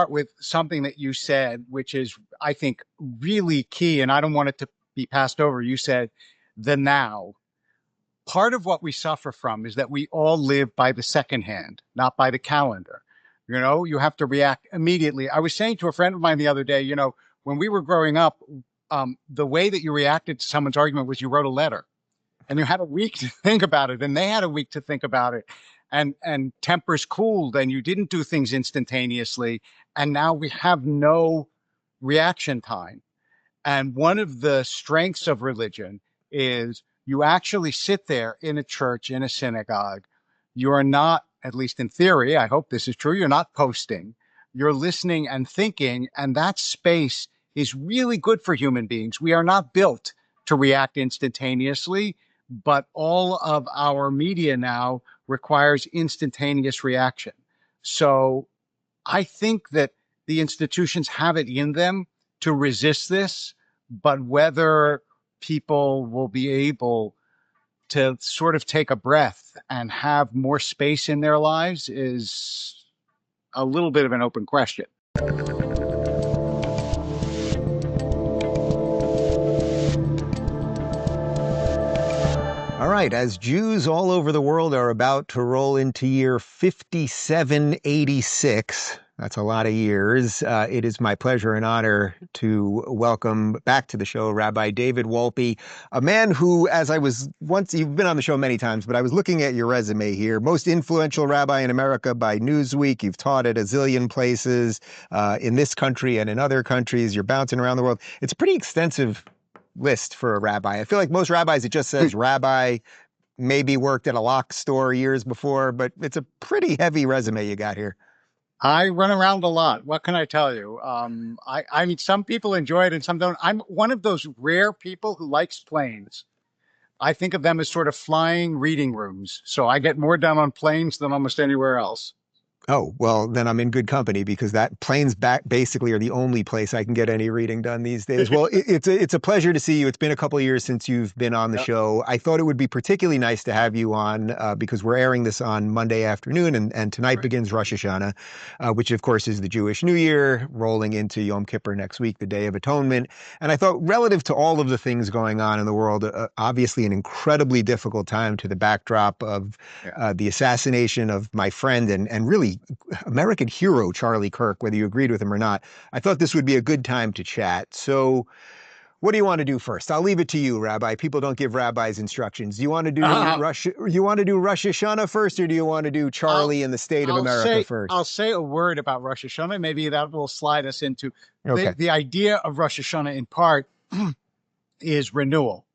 start with something that you said, which is, I think, really key, and I don't want it to be passed over. You said the now. Part of what we suffer from is that we all live by the second hand, not by the calendar. You know, you have to react immediately. I was saying to a friend of mine the other day, you know, when we were growing up, the way that you reacted to someone's argument was you wrote a letter and you had a week to think about it, and they had a week to think about it. And tempers cooled, and you didn't do things instantaneously. And now we have no reaction time. And one of the strengths of religion is you actually sit there in a church, in a synagogue. You are not, at least in theory, I hope this is true, you're not posting. You're listening and thinking, and that space is really good for human beings. We are not built to react instantaneously, but all of our media now requires instantaneous reaction. So I think that the institutions have it in them to resist this, but whether people will be able to sort of take a breath and have more space in their lives is a little bit of an open question. All right, as Jews all over the world are about to roll into year 5786, that's a lot of years, it is my pleasure and honor to welcome back to the show Rabbi David Wolpe, a man who, you've been on the show many times, but I was looking at your resume here, most influential rabbi in America by Newsweek. You've taught at a zillion places in this country and in other countries. You're bouncing around the world. It's a pretty extensive list for a rabbi. I feel like most rabbis, it just says rabbi, maybe worked at a lock store years before, but it's a pretty heavy resume you got here. I run around a lot. What can I tell you? I mean, some people enjoy it and some don't. I'm one of those rare people who likes planes. I think of them as sort of flying reading rooms. So I get more done on planes than almost anywhere else. Oh, well, then I'm in good company because that planes back basically are the only place I can get any reading done these days. Well, it's a pleasure to see you. It's been a couple of years since you've been on the show. I thought it would be particularly nice to have you on because we're airing this on Monday afternoon, and tonight begins Rosh Hashanah, which of course is the Jewish New Year, rolling into Yom Kippur next week, the Day of Atonement. And I thought relative to all of the things going on in the world, obviously an incredibly difficult time to the backdrop of the assassination of my friend and really American hero, Charlie Kirk, whether you agreed with him or not. I thought this would be a good time to chat. So what do you want to do first? I'll leave it to you, Rabbi. People don't give rabbis instructions. Do you want to do Rosh Hashanah first, or do you want to do Charlie and the state of America first? I'll say a word about Rosh Hashanah. Maybe that will slide us into the idea of Rosh Hashanah in part is renewal.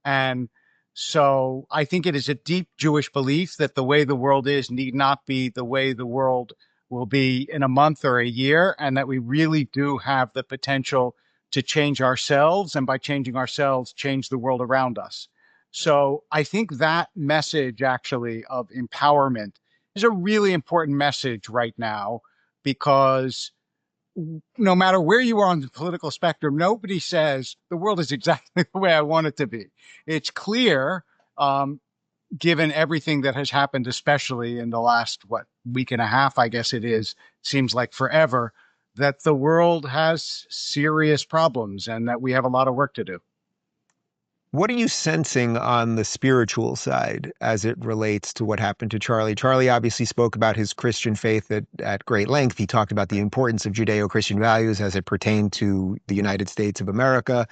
And so I think it is a deep Jewish belief that the way the world is need not be the way the world will be in a month or a year, and that we really do have the potential to change ourselves, and by changing ourselves, change the world around us. So I think that message actually of empowerment is a really important message right now, because no matter where you are on the political spectrum, nobody says the world is exactly the way I want it to be. It's clear, given everything that has happened, especially in the last, week and a half, I guess it is, seems like forever, that the world has serious problems and that we have a lot of work to do. What are you sensing on the spiritual side as it relates to what happened to Charlie? Charlie obviously spoke about his Christian faith at great length. He talked about the importance of Judeo-Christian values as it pertained to the United States of America.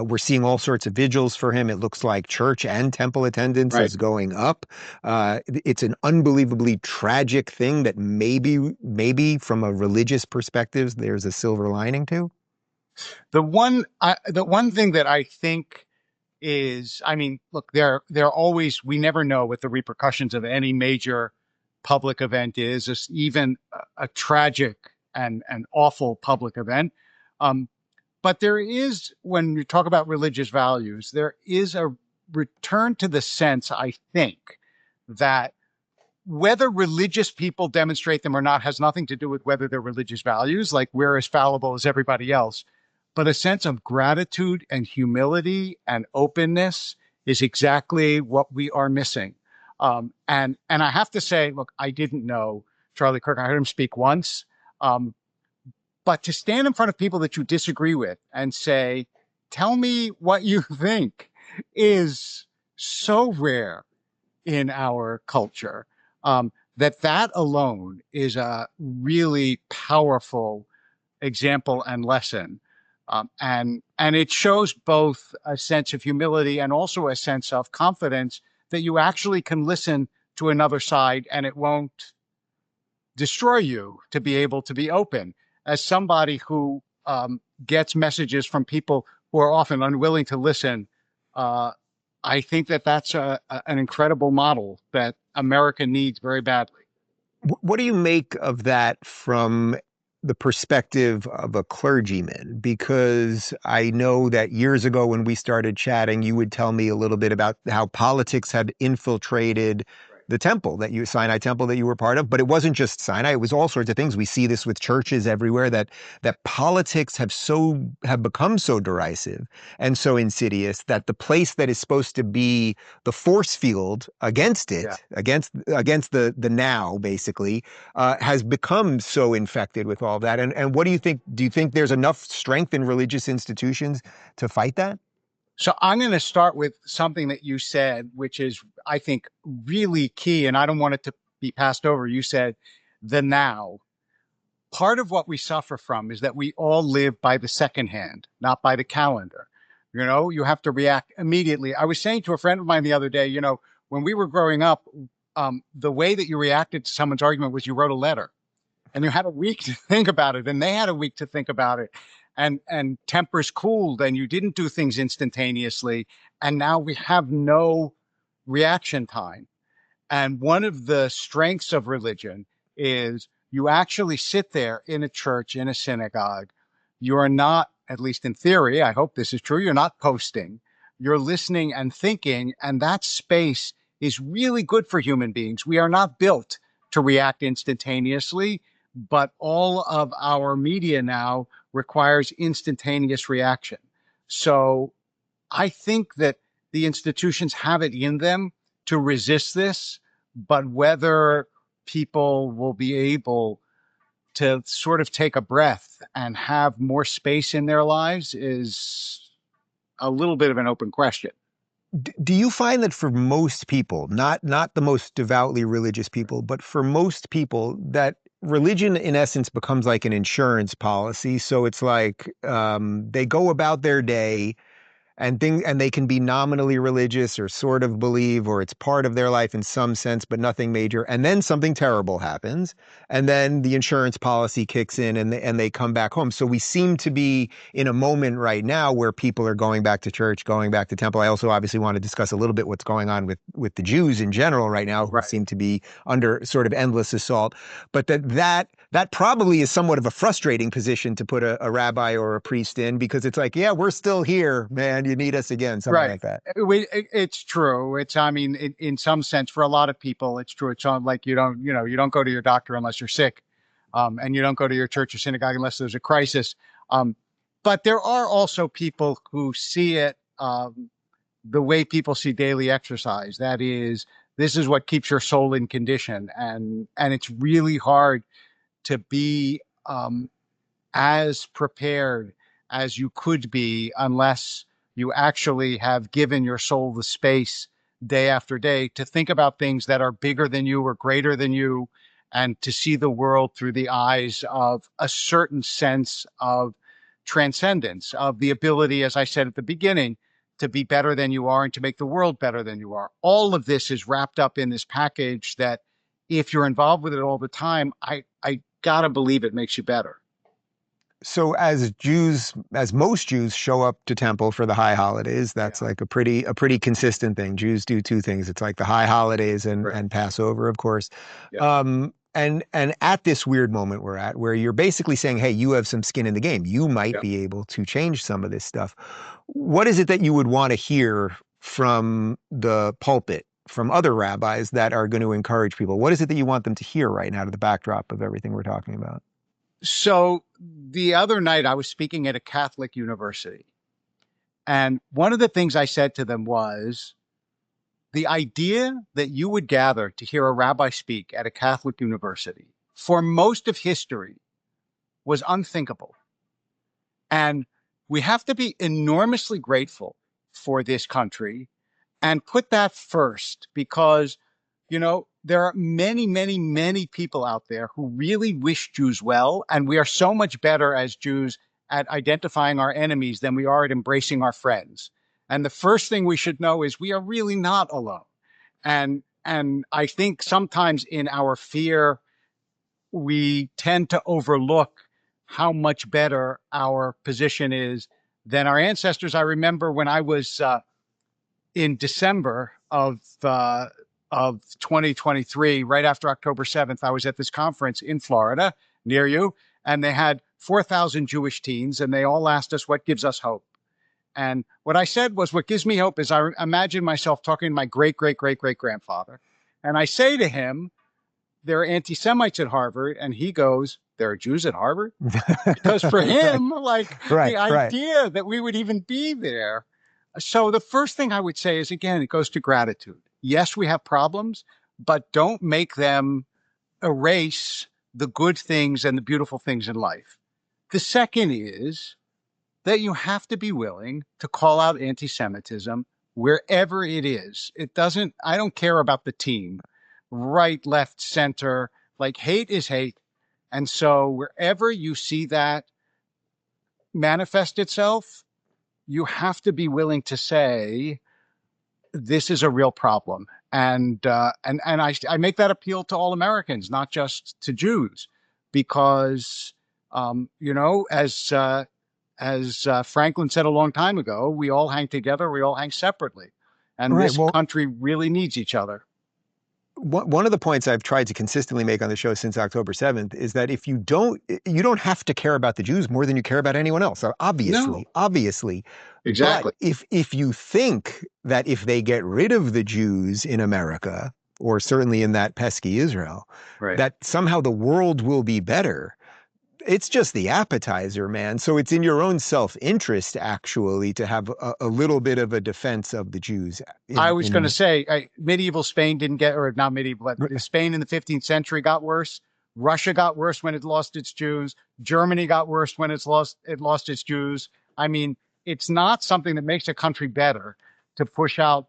We're seeing all sorts of vigils for him. It looks like church and temple attendance is going up. It's an unbelievably tragic thing that maybe from a religious perspective, there's a silver lining to. The one thing that I think is, I mean, look, they're always, we never know what the repercussions of any major public event is, just even a tragic and awful public event. But there is, when you talk about religious values, there is a return to the sense, I think, that whether religious people demonstrate them or not has nothing to do with whether they're religious values, like we're as fallible as everybody else. But a sense of gratitude and humility and openness is exactly what we are missing. And I have to say, look, I didn't know Charlie Kirk. I heard him speak once. But to stand in front of people that you disagree with and say, tell me what you think, is so rare in our culture, that alone is a really powerful example and lesson. And it shows both a sense of humility and also a sense of confidence that you actually can listen to another side and it won't destroy you, to be able to be open. As somebody who gets messages from people who are often unwilling to listen, uh, I think that that's an incredible model that America needs very badly. What do you make of that from the perspective of a clergyman? Because I know that years ago when we started chatting, you would tell me a little bit about how politics had infiltrated the temple Sinai temple that you were part of, but it wasn't just Sinai, it was all sorts of things. We see this with churches everywhere that politics have become so derisive and so insidious that the place that is supposed to be the force field against Yeah. against the now, basically, has become so infected with all that. And what do you think? Do you think there's enough strength in religious institutions to fight that? So I'm going to start with something that you said, which is, I think, really key, and I don't want it to be passed over. You said the now. Part of what we suffer from is that we all live by the second hand, not by the calendar. You know, you have to react immediately. I was saying to a friend of mine the other day, when we were growing up, the way that you reacted to someone's argument was you wrote a letter and you had a week to think about it, and they had a week to think about it. And tempers cooled and you didn't do things instantaneously. And now we have no reaction time. And one of the strengths of religion is you actually sit there in a church, in a synagogue. You are not, at least in theory, I hope this is true, you're not posting. You're listening and thinking, and that space is really good for human beings. We are not built to react instantaneously, but all of our media now requires instantaneous reaction. So I think that the institutions have it in them to resist this, but whether people will be able to sort of take a breath and have more space in their lives is a little bit of an open question. Do you find that for most people, not the most devoutly religious people, but for most people, that religion in essence becomes like an insurance policy? So it's like they go about their day and they can be nominally religious or sort of believe, or it's part of their life in some sense, but nothing major. And then something terrible happens, and then the insurance policy kicks in, and they come back home. So we seem to be in a moment right now where people are going back to church, going back to temple. I also obviously want to discuss a little bit what's going on with the Jews in general right now, who Right. seem to be under sort of endless assault. But that probably is somewhat of a frustrating position to put a rabbi or a priest in, because it's like, yeah, we're still here, man. You need us again, something Right. like that. It's true. I mean, in some sense, for a lot of people, it's true. It's not like you don't go to your doctor unless you're sick, and you don't go to your church or synagogue unless there's a crisis. Um, but there are also people who see it the way people see daily exercise. That is, this is what keeps your soul in condition, and it's really hard to be as prepared as you could be unless you actually have given your soul the space day after day to think about things that are bigger than you or greater than you, and to see the world through the eyes of a certain sense of transcendence, of the ability, as I said at the beginning, to be better than you are and to make the world better than you are. All of this is wrapped up in this package that, if you're involved with it all the time, I gotta believe it makes you better. So as most Jews show up to temple for the high holidays, that's Yeah. like a pretty consistent thing. Jews do two things. It's like the high holidays and Right. and Passover, of course. Yeah. And at this weird moment we're at, where you're basically saying, hey, you have some skin in the game. You might Yeah. be able to change some of this stuff. What is it that you would want to hear from the pulpit, from other rabbis that are going to encourage people? What is it that you want them to hear right now to the backdrop of everything we're talking about? So the other night I was speaking at a Catholic university, and one of the things I said to them was the idea that you would gather to hear a rabbi speak at a Catholic university for most of history was unthinkable. And we have to be enormously grateful for this country and put that first because, there are many, many, many people out there who really wish Jews well. And we are so much better as Jews at identifying our enemies than we are at embracing our friends. And the first thing we should know is we are really not alone. And I think sometimes in our fear, we tend to overlook how much better our position is than our ancestors. I remember when I was in December of 2023, right after October 7th, I was at this conference in Florida near you, and they had 4,000 Jewish teens, and they all asked us, what gives us hope? And what I said was, what gives me hope is I imagine myself talking to my great, great, great, great grandfather. And I say to him, there are anti-Semites at Harvard. And he goes, there are Jews at Harvard? Because for him, the idea that we would even be there. So the first thing I would say is, again, it goes to gratitude. Yes, we have problems, but don't make them erase the good things and the beautiful things in life. The second is that you have to be willing to call out anti-Semitism wherever it is. I don't care about the team, right, left, center, hate is hate. And so wherever you see that manifest itself, you have to be willing to say, this is a real problem. And I make that appeal to all Americans, not just to Jews, because, as Franklin said a long time ago, we all hang together, we all hang separately. And this country really needs each other. One of the points I've tried to consistently make on the show since October 7th is that if you don't have to care about the Jews more than you care about anyone else. Obviously. Exactly. But if you think that if they get rid of the Jews in America, or certainly in that pesky Israel, that somehow the world will be better, it's just the appetizer, man. So it's in your own self-interest, actually, to have a little bit of a defense of the Jews. I was going to say, medieval Spain didn't get, or not medieval, but Spain in the 15th century got worse. Russia got worse when it lost its Jews. Germany got worse when it lost its Jews. I mean, it's not something that makes a country better to push out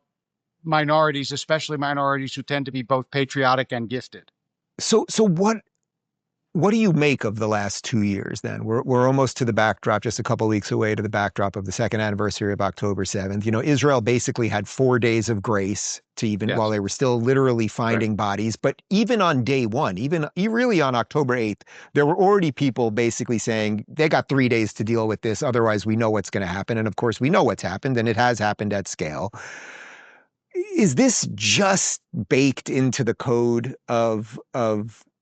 minorities, especially minorities who tend to be both patriotic and gifted. So what do you make of the last 2 years then? We're almost to the backdrop, just a couple of weeks away to the backdrop of the second anniversary of October 7th. Israel basically had 4 days of grace to while they were still literally finding bodies. But even on day one, even really on October 8th, there were already people basically saying they got 3 days to deal with this. Otherwise, we know what's going to happen. And of course, we know what's happened, and it has happened at scale. Is this just baked into the code of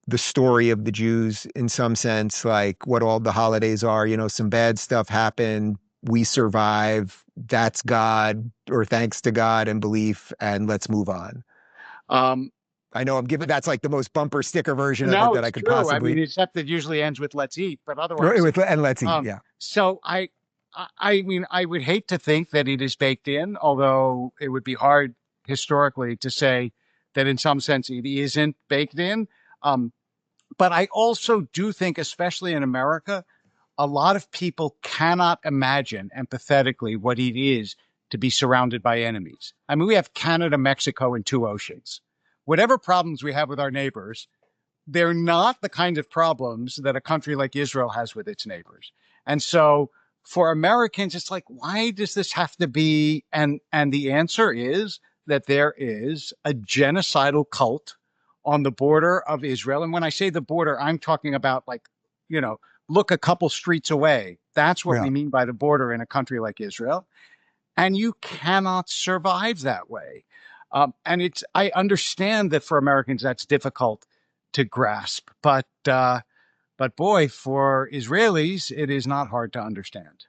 the story of the Jews in some sense, like what all the holidays are? Some bad stuff happened, we survive, that's God, or thanks to God and belief, and let's move on. I know that's like the most bumper sticker version of it that I could possibly. I mean, except it usually ends with "let's eat," but otherwise, and let's eat. Yeah. So I mean, I would hate to think that it is baked in, although it would be hard historically to say that in some sense it isn't baked in. But I also do think, especially in America, a lot of people cannot imagine empathetically what it is to be surrounded by enemies. I mean, we have Canada, Mexico, and 2 oceans. Whatever problems we have with our neighbors, they're not the kind of problems that a country like Israel has with its neighbors. And so for Americans, it's like, why does this have to be? And the answer is that there is a genocidal cult on the border of Israel. And when I say the border, I'm talking about look a couple streets away. That's what we mean by the border in a country like Israel. And you cannot survive that way. And I understand that for Americans, that's difficult to grasp. But boy, for Israelis, it is not hard to understand.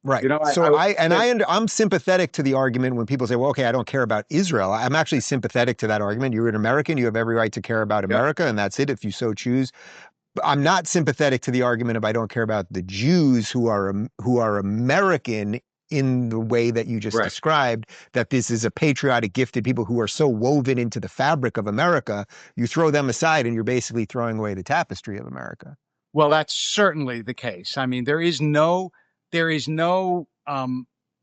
Right. I'm sympathetic to the argument when people say, well, okay, I don't care about Israel. I'm actually sympathetic to that argument. You're an American. You have every right to care about America, and that's it if you so choose. But I'm not sympathetic to the argument of I don't care about the Jews who are American in the way that you just described, that this is a patriotic, gifted people who are so woven into the fabric of America. You throw them aside and you're basically throwing away the tapestry of America. Well, that's certainly the case. I mean, there is no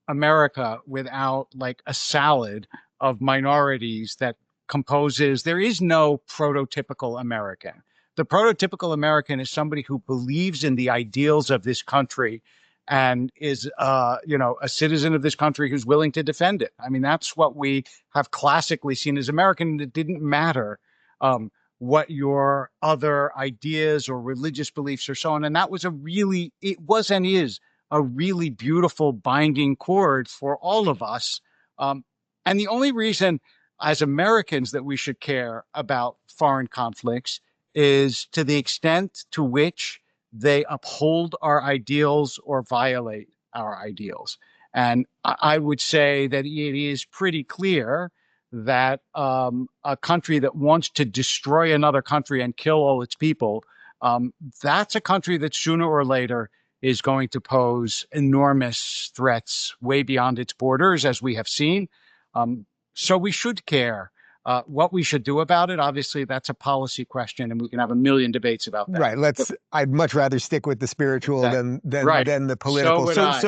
America without like a salad of minorities that composes. There is no prototypical American. The prototypical American is somebody who believes in the ideals of this country and is, a citizen of this country who's willing to defend it. I mean, that's what we have classically seen as American. It didn't matter. Um, what your other ideas or religious beliefs or so on. And that was it was and is a really beautiful binding cord for all of us. Um, and the only reason as Americans that we should care about foreign conflicts is to the extent to which they uphold our ideals or violate our ideals. And I would say that it is pretty clear that a country that wants to destroy another country and kill all its people, that's a country that sooner or later is going to pose enormous threats way beyond its borders, as we have seen. So we should care. What we should do about it, obviously, that's a policy question, and we can have a million debates about that. Right. I'd much rather stick with the spiritual Exactly. than Right. than the So political. would I.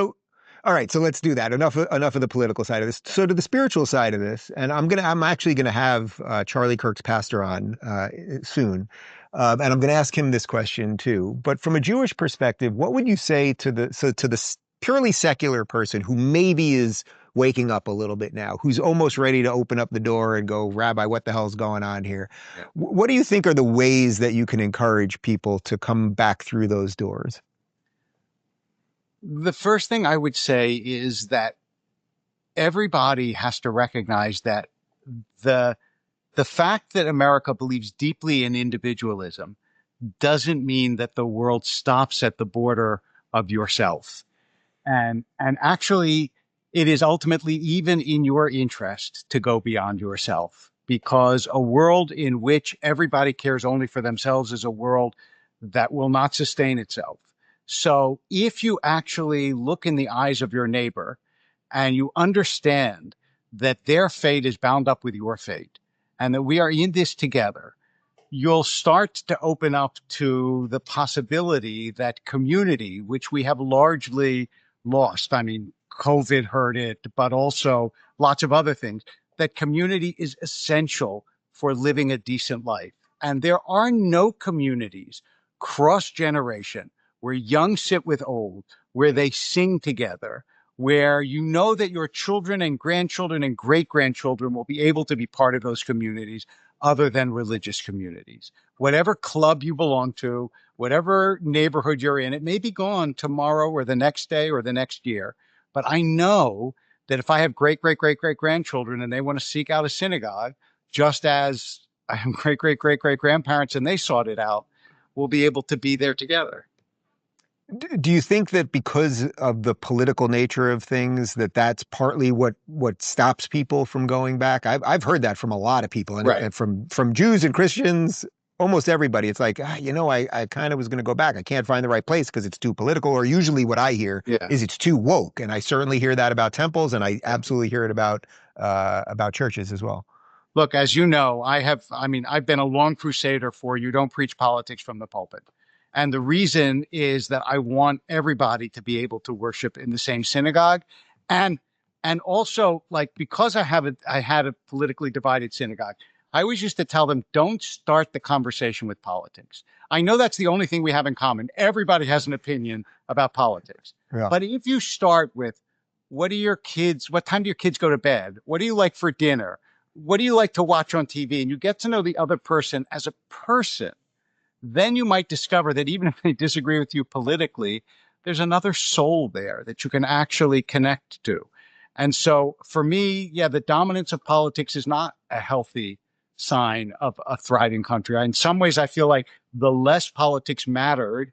All right, so let's do that. Enough of the political side of this. So to the spiritual side of this, and I'm actually gonna have Charlie Kirk's pastor on soon, and I'm gonna ask him this question too. But from a Jewish perspective, what would you say to the purely secular person who maybe is waking up a little bit now, who's almost ready to open up the door and go, Rabbi, what the hell's going on here? Yeah. What do you think are the ways that you can encourage people to come back through those doors? The first thing I would say is that everybody has to recognize that the the fact that America believes deeply in individualism doesn't mean that the world stops at the border of yourself. And actually, it is ultimately even in your interest to go beyond yourself, because a world in which everybody cares only for themselves is a world that will not sustain itself. So if you actually look in the eyes of your neighbor and you understand that their fate is bound up with your fate and that we are in this together, you'll start to open up to the possibility that community, which we have largely lost. I mean, COVID hurt it, but also lots of other things, that community is essential for living a decent life. And there are no communities cross generation where young sit with old, where they sing together, where you know that your children and grandchildren and great grandchildren will be able to be part of those communities other than religious communities. Whatever club you belong to, whatever neighborhood you're in, it may be gone tomorrow or the next day or the next year. But I know that if I have great, great, great, great grandchildren and they want to seek out a synagogue, just as I have great, great, great, great grandparents and they sought it out, we'll be able to be there together. Do you think that because of the political nature of things, that that's partly what stops people from going back? I've heard that from a lot of people, Right. and from Jews and Christians, almost everybody. It's like, I kind of was going to go back. I can't find the right place because it's too political. Or usually what I hear Yeah. is it's too woke, and I certainly hear that about temples, and I absolutely hear it about churches as well. Look, as you know, I've been a long crusader for you don't preach politics from the pulpit. And the reason is that I want everybody to be able to worship in the same synagogue. And and also like because I had a politically divided synagogue, I always used to tell them, don't start the conversation with politics. I know that's the only thing we have in common. Everybody has an opinion about politics. Yeah. But if you start with what time do your kids go to bed? What do you like for dinner? What do you like to watch on TV? And you get to know the other person as a person, then you might discover that even if they disagree with you politically, there's another soul there that you can actually connect to. And so for me, yeah, the dominance of politics is not a healthy sign of a thriving country. In some ways, I feel like the less politics mattered,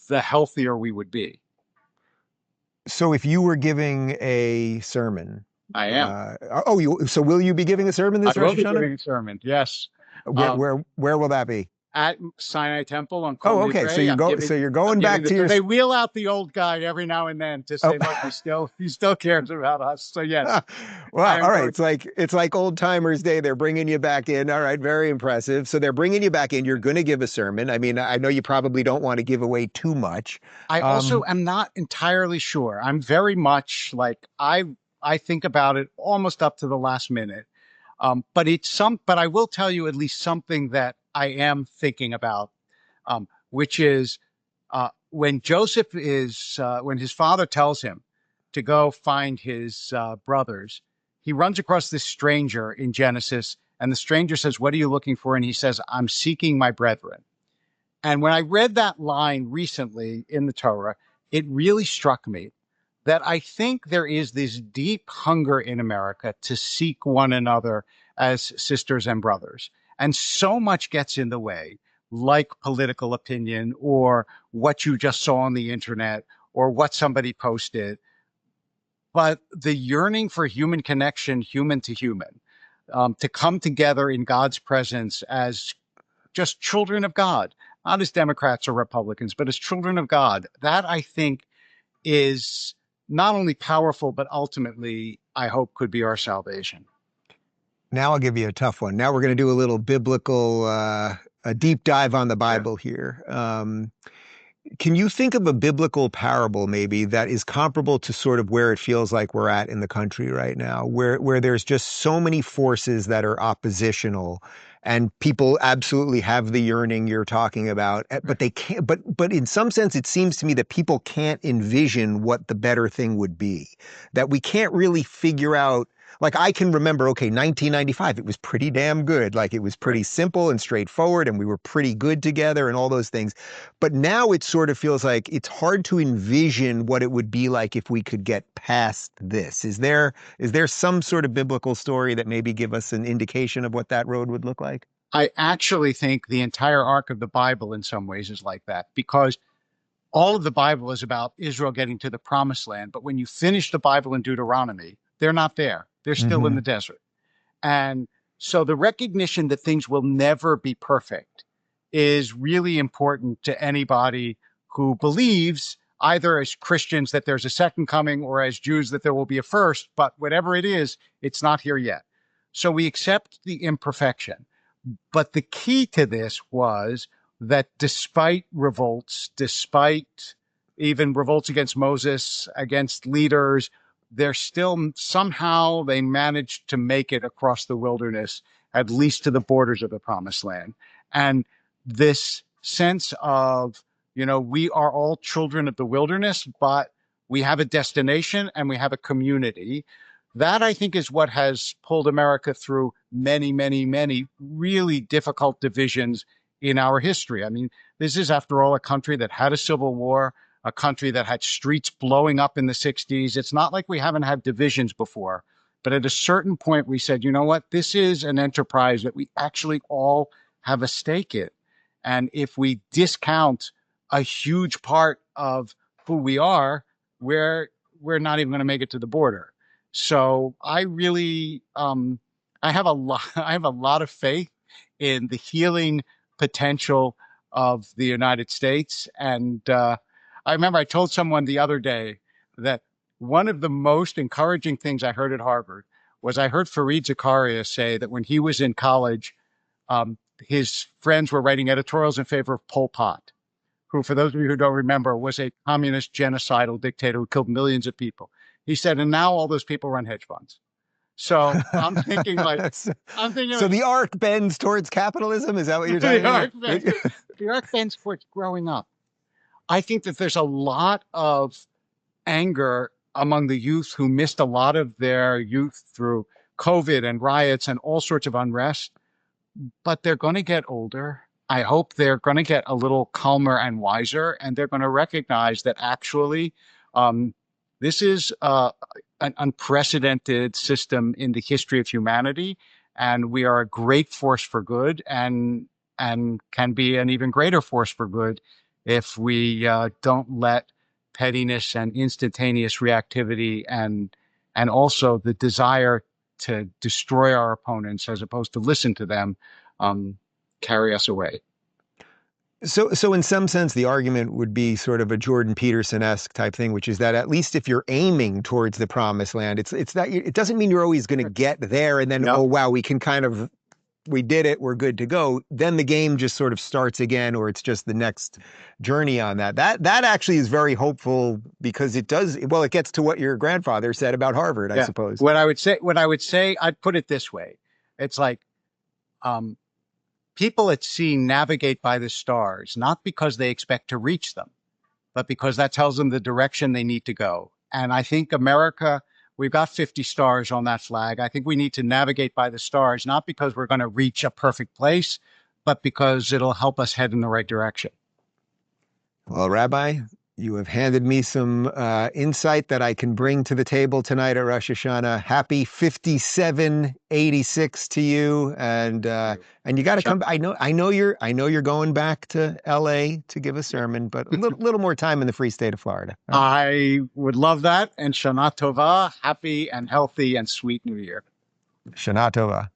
the healthier we would be. So if you were giving a sermon, I am. so will you be giving a sermon I this Rosh will be Hashanah? giving a sermon. Yes. Where Um, where where will that be? at Sinai Temple on Kol Oh, okay. Nidre. So you're I'm going back giving to so your. they wheel out the old guy every now and then to Oh. say, look, he still cares about us. So yes, I Wow. am All right. going. It's like old timers day. They're bringing you back in. All right. Very impressive. So they're bringing you back in. You're going to give a sermon. I mean, I know you probably don't want to give away too much. I also Um, am not entirely sure. I'm very much like I think about it almost up to the last minute. But I will tell you at least something that I am thinking about, which is when his father tells him to go find his brothers, he runs across this stranger in Genesis, and the stranger says, "What are you looking for?" And he says, "I'm seeking my brethren." And when I read that line recently in the Torah, it really struck me that I think there is this deep hunger in America to seek one another as sisters and brothers. And so much gets in the way, like political opinion or what you just saw on the internet or what somebody posted. But the yearning for human connection, human to human, to come together in God's presence as just children of God, not as Democrats or Republicans, but as children of God, that I think is not only powerful, but ultimately, I hope, could be our salvation. Now I'll give you a tough one. Now we're going to do a little biblical, a deep dive on the Yeah. Bible here. Can you think of a biblical parable maybe that is comparable to sort of where it feels like we're at in the country right now, where there's just so many forces that are oppositional and people absolutely have the yearning you're talking about, but Right. they can't, but in some sense it seems to me that people can't envision what the better thing would be, that we can't really figure out. Like I can remember, okay, 1995, it was pretty damn good. Like it was Right. pretty simple and straightforward and we were pretty good together and all those things. But now it sort of feels like it's hard to envision what it would be like if we could get past this. Is there some sort of biblical story that maybe give us an indication of what that road would look like? I actually think the entire arc of the Bible, in some ways, is like that because all of the Bible is about Israel getting to the promised land. But when you finish the Bible in Deuteronomy, they're not there, they're still in the Hmm. desert. And so the recognition that things will never be perfect is really important to anybody who believes, either as Christians that there's a second coming or as Jews that there will be a first, but whatever it is, it's not here yet. So we accept the imperfection. But the key to this was that despite revolts, despite even revolts against Moses, against leaders, they're still somehow they managed to make it across the wilderness, at least to the borders of the promised land. And this sense of, we are all children of the wilderness, but we have a destination and we have a community. That I think is what has pulled America through many, many, many really difficult divisions in our history. I mean, this is, after all, a country that had a civil war, a country that had streets blowing up in the 60s. It's not like we haven't had divisions before. But at a certain point, we said, you know what? This is an enterprise that we actually all have a stake in. And if we discount a huge part of who we are, we're, we're not even going to make it to the border. So I really, I have a lot, I have a lot of faith in the healing potential of the United States. And I remember I told someone the other day that one of the most encouraging things I heard at Harvard was I heard Fareed Zakaria say that when he was in college, his friends were writing editorials in favor of Pol Pot, who, for those of you who don't remember, was a communist genocidal dictator who killed millions of people. He said, and now all those people run hedge funds. So so, I'm thinking so like the arc bends towards capitalism. Is that what you're the talking arc bends, about? the arc bends towards growing up. I think that there's a lot of anger among the youth who missed a lot of their youth through COVID and riots and all sorts of unrest, but they're going to get older. I hope they're going to get a little calmer and wiser, and they're going to recognize that actually um, this is an unprecedented system in the history of humanity, and we are a great force for good, and can be an even greater force for good if we don't let pettiness and instantaneous reactivity and also the desire to destroy our opponents as opposed to listen to them um, carry us away. So in some sense, the argument would be sort of a Jordan Peterson-esque type thing, which is that at least if you're aiming towards the promised land, it's that it doesn't mean you're always going to get there and then, oh, No. wow, we did it, we're good to go. Then the game just sort of starts again, or it's just the next journey on that. That actually is very hopeful because it gets to what your grandfather said about Harvard, I Yeah. suppose. What I would say, I'd put it this way. It's like, people at sea navigate by the stars, not because they expect to reach them, but because that tells them the direction they need to go. And I think America, we've got 50 stars on that flag. I think we need to navigate by the stars, not because we're going to reach a perfect place, but because it'll help us head in the right direction. Well, Rabbi, you have handed me some insight that I can bring to the table tonight at Rosh Hashanah. Happy 5786 to you, and you got to come. I know you're going back to L.A. to give a sermon, but a little more time in the free state of Florida. I would love that. And Shana Tova, happy and healthy and sweet New Year. Shana Tova.